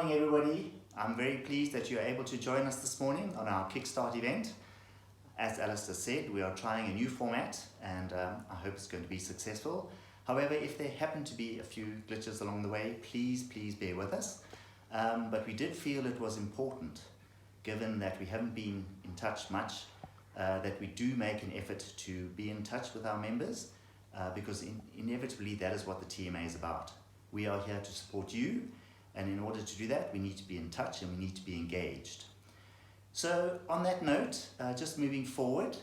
morning, everybody. I'm very pleased that you're able to join us this morning on our Kickstart event. As Alistair said, we are trying a new format and I hope it's going to be successful. However, if there happen to be a few glitches along the way, please bear with us. But we did feel it was important, given that we haven't been in touch much, that we do make an effort to be in touch with our members because inevitably that is what the TMA is about. We are here to support you, and in order to do that, we need to be in touch and we need to be engaged. So on that note, just moving forward,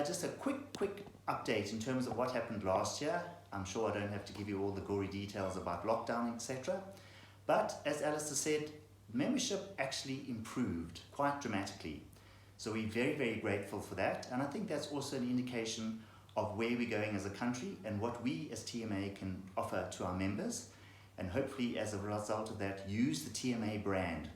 just a quick update in terms of what happened last year. I'm sure I don't have to give you all the gory details about lockdown, etc. But as Alistair said, membership actually improved quite dramatically. So we're very grateful for that. And I think that's also an indication of where we're going as a country and what we as TMA can offer to our members. And hopefully as a result of that, use the TMA brand.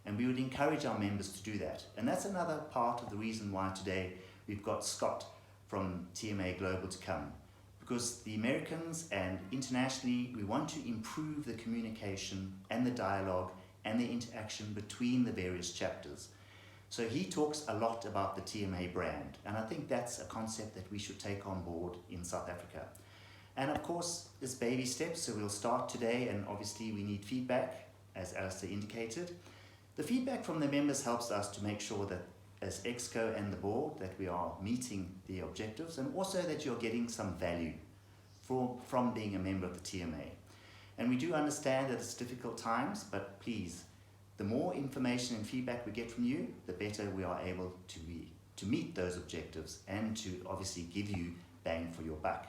And we would encourage our members to do that. And that's another part of the reason why today we've got Scott from TMA Global to come. Because the Americans and internationally, we want to improve the communication and the dialogue and the interaction between the various chapters. So he talks a lot about the TMA brand. And I think that's a concept that we should take on board in South Africa. And of course, it's baby steps, so we'll start today, and obviously we need feedback, as Alistair indicated. The feedback from the members helps us to make sure that as EXCO and the board, that we are meeting the objectives, and also that you're getting some value from being a member of the TMA. And we do understand that it's difficult times, but please, the more information and feedback we get from you, the better we are able to meet those objectives and to obviously give you bang for your buck.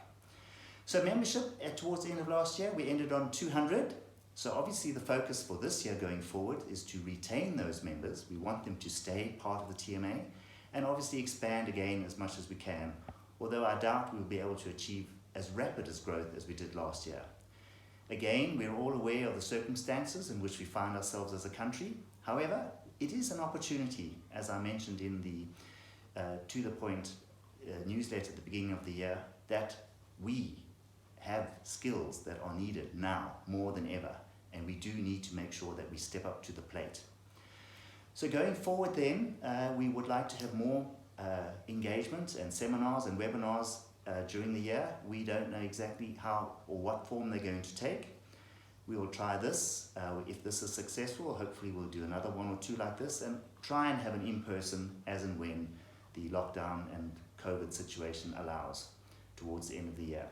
So membership, towards the end of last year, we ended on 200. So obviously the focus for this year going forward is to retain those members. We want them to stay part of the TMA and obviously expand again as much as we can, although I doubt we'll be able to achieve as rapid as growth as we did last year. Again, we're all aware of the circumstances in which we find ourselves as a country. However, it is an opportunity, as I mentioned in the To The Point newsletter at the beginning of the year, that we have skills that are needed now more than ever, and we do need to make sure that we step up to the plate. So going forward then, we would like to have more engagement and seminars and webinars during the year. We don't know exactly how or what form they're going to take. We will try this. If this is successful, hopefully we'll do another one or two like this and try and have an in-person as and when the lockdown and COVID situation allows towards the end of the year.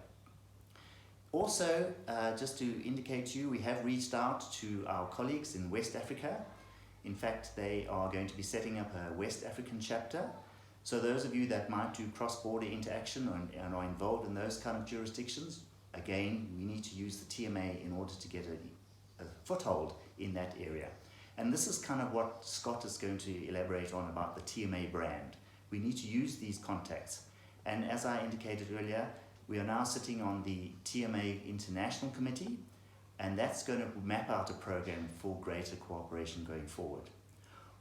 Also, just to indicate to you, we have reached out to our colleagues in West Africa. In fact, they are going to be setting up a West African chapter. So those of you that might do cross-border interaction and are involved in those kind of jurisdictions, again, we need to use the TMA in order to get a foothold in that area. And this is kind of what Scott is going to elaborate on about the TMA brand. We need to use these contacts. And as I indicated earlier, we are now sitting on the TMA International Committee, and that's going to map out a program for greater cooperation going forward.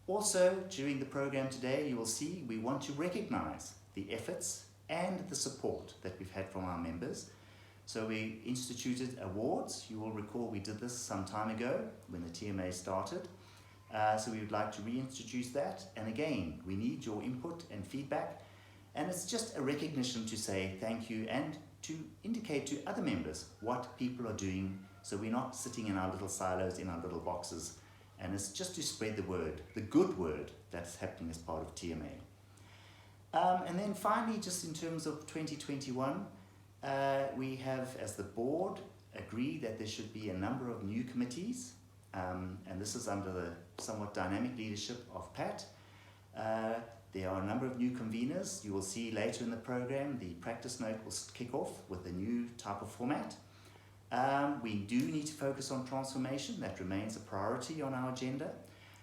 Also, during the program today, you will see we want to recognize the efforts and the support that we've had from our members. So we instituted awards. You will recall we did this some time ago when the TMA started. So we would like to reintroduce that. And again, we need your input and feedback. And it's just a recognition to say thank you and to indicate to other members what people are doing, so we're not sitting in our little silos, in our little boxes. And it's just to spread the word, the good word that's happening as part of TMA. And then finally, just in terms of 2021, we have, as the board, agreed that there should be a number of new committees. And this is under the somewhat dynamic leadership of Pat. There are a number of new conveners. You will see later in the program, the practice note will kick off with a new type of format. We do need to focus on transformation. That remains a priority on our agenda.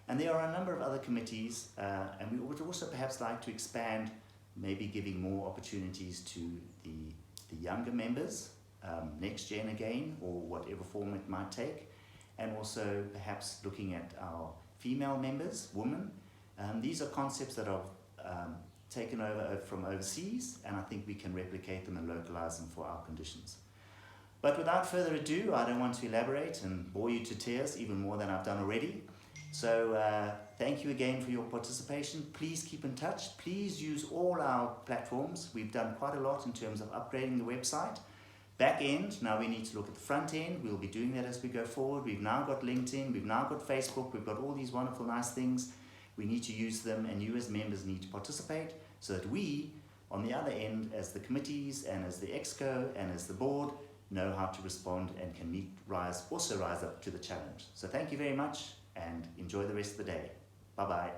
And there are a number of other committees, and we would also perhaps like to expand, maybe giving more opportunities to the younger members, next gen again, or whatever form it might take, and also perhaps looking at our female members, women. These are concepts that are taken over from overseas, and I think we can replicate them and localize them for our conditions. But without further ado, I don't want to elaborate and bore you to tears even more than I've done already. So thank you again for your participation. Please keep in touch. Please use all our platforms. We've done quite a lot in terms of upgrading the website. Back end, now we need to look at the front end. We'll be doing that as we go forward. We've now got LinkedIn, we've now got Facebook, we've got all these wonderful, nice things. We need to use them, and you as members need to participate so that we, on the other end, as the committees and as the Exco and as the board, know how to respond and can also rise up to the challenge. So thank you very much and enjoy the rest of the day. Bye-bye.